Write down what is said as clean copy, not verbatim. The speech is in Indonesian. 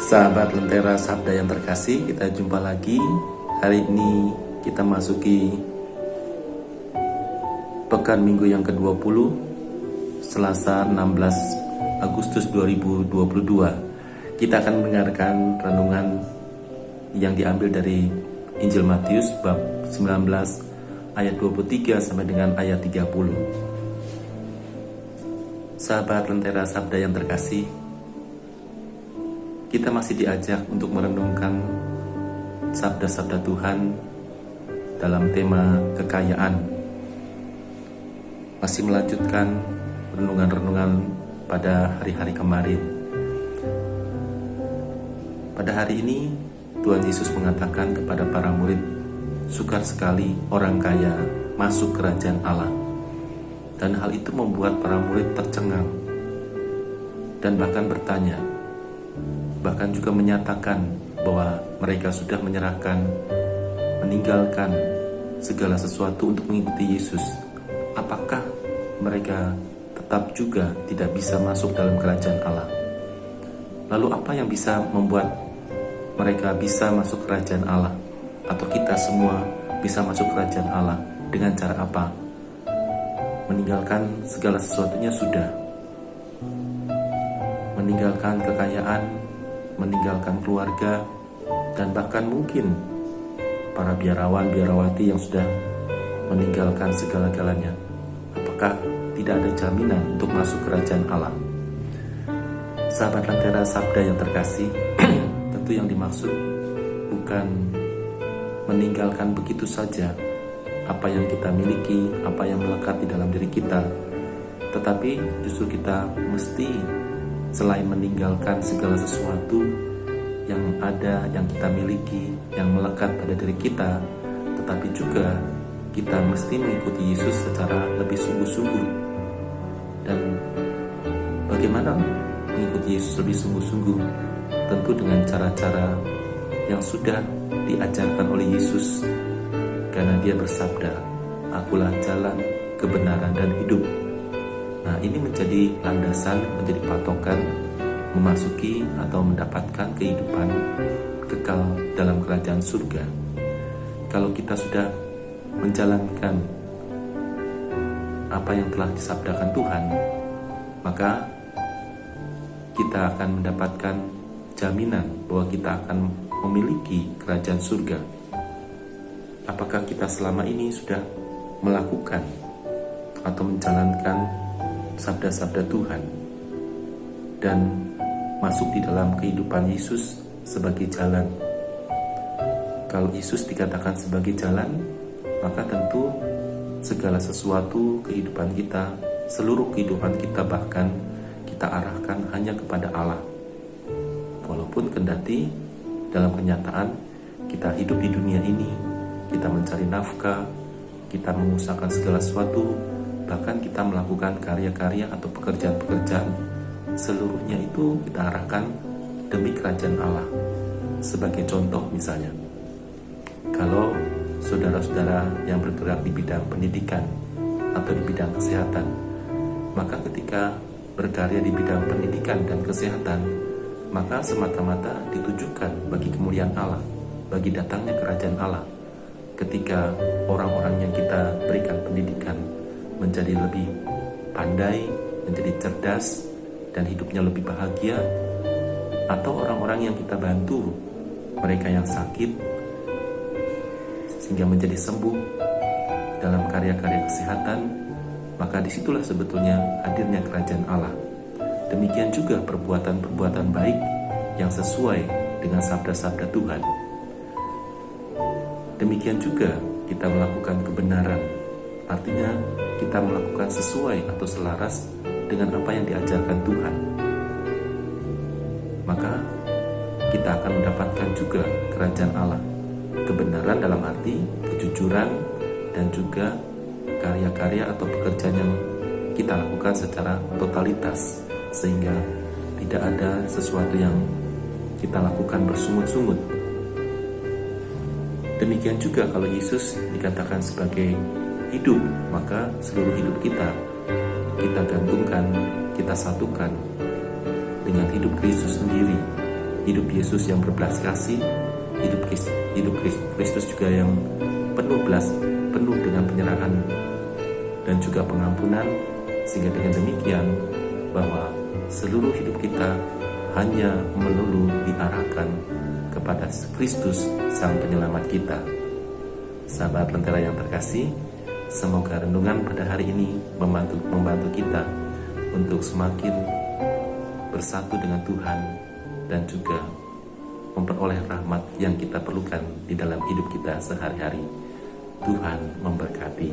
Sahabat Lentera Sabda yang terkasih, kita jumpa lagi. Hari ini kita masuki pekan minggu yang ke-20, Selasa 16 Agustus 2022. Kita akan mendengarkan renungan yang diambil dari Injil Matius bab 19 ayat 23 sampai dengan ayat 30. Sahabat Lentera Sabda yang terkasih, kita masih diajak untuk merenungkan sabda-sabda Tuhan dalam tema kekayaan. Masih melanjutkan renungan-renungan pada hari-hari kemarin. Pada hari ini, Tuhan Yesus mengatakan kepada para murid, sukar sekali orang kaya masuk kerajaan Allah. Dan hal itu membuat para murid tercengang dan bahkan bertanya, bahkan juga menyatakan bahwa mereka sudah menyerahkan, meninggalkan segala sesuatu untuk mengikuti Yesus. Apakah mereka tetap juga tidak bisa masuk dalam kerajaan Allah? Lalu apa yang bisa membuat mereka bisa masuk kerajaan Allah? Atau kita semua bisa masuk kerajaan Allah dengan cara apa? Meninggalkan segala sesuatunya sudah. Meninggalkan kekayaan, meninggalkan keluarga, dan bahkan mungkin para biarawan-biarawati yang sudah meninggalkan segala-galanya. Apakah tidak ada jaminan untuk masuk kerajaan Allah? Sahabat Lentera Sabda yang terkasih, tentu yang dimaksud bukan meninggalkan begitu saja apa yang kita miliki, apa yang melekat di dalam diri kita, tetapi justru kita mesti selain meninggalkan segala sesuatu yang ada, yang kita miliki, yang melekat pada diri kita, tetapi juga kita mesti mengikuti Yesus secara lebih sungguh-sungguh. Dan bagaimana mengikuti Yesus lebih sungguh-sungguh? Tentu dengan cara-cara yang sudah diajarkan oleh Yesus, karena Dia bersabda, "Akulah jalan, kebenaran, dan hidup." Nah, ini menjadi landasan, menjadi patokan memasuki atau mendapatkan kehidupan kekal dalam kerajaan surga. Kalau kita sudah menjalankan apa yang telah disabdakan Tuhan, maka kita akan mendapatkan jaminan bahwa kita akan memiliki kerajaan surga. Apakah kita selama ini sudah melakukan atau menjalankan sabda-sabda Tuhan dan masuk di dalam kehidupan Yesus sebagai jalan? Kalau Yesus dikatakan sebagai jalan, maka tentu segala sesuatu kehidupan kita, seluruh kehidupan kita bahkan kita arahkan hanya kepada Allah. Walaupun kendati dalam kenyataan kita hidup di dunia ini, kita mencari nafkah, kita mengusahakan segala sesuatu, bahkan kita melakukan karya-karya atau pekerjaan-pekerjaan, seluruhnya itu kita arahkan demi kerajaan Allah. Sebagai contoh misalnya, kalau saudara-saudara yang bergerak di bidang pendidikan atau di bidang kesehatan, maka ketika berkarya di bidang pendidikan dan kesehatan, maka semata-mata ditujukan bagi kemuliaan Allah, bagi datangnya kerajaan Allah. Ketika orang-orang yang kita berikan pendidikan menjadi lebih pandai, menjadi cerdas, dan hidupnya lebih bahagia, atau orang-orang yang kita bantu, mereka yang sakit, sehingga menjadi sembuh dalam karya-karya kesehatan, maka disitulah sebetulnya hadirnya kerajaan Allah. Demikian juga perbuatan-perbuatan baik yang sesuai dengan sabda-sabda Tuhan. Demikian juga kita melakukan kebenaran, artinya kita melakukan sesuai atau selaras dengan apa yang diajarkan Tuhan. Maka kita akan mendapatkan juga kerajaan Allah. Kebenaran dalam arti kejujuran dan juga karya-karya atau pekerjaan yang kita lakukan secara totalitas, sehingga tidak ada sesuatu yang kita lakukan bersungut-sungut. Demikian juga kalau Yesus dikatakan sebagai hidup, maka seluruh hidup kita gantungkan, kita satukan dengan hidup Kristus sendiri. hidup Yesus yang berbelas kasih, hidup Kristus juga yang penuh dengan penyerahan dan juga pengampunan, sehingga dengan demikian bahwa seluruh hidup kita hanya melulu diarahkan kepada Kristus Sang Penyelamat kita. Sahabat Lentera yang terkasih, semoga renungan pada hari ini membantu kita untuk semakin bersatu dengan Tuhan dan juga memperoleh rahmat yang kita perlukan di dalam hidup kita sehari-hari. Tuhan memberkati.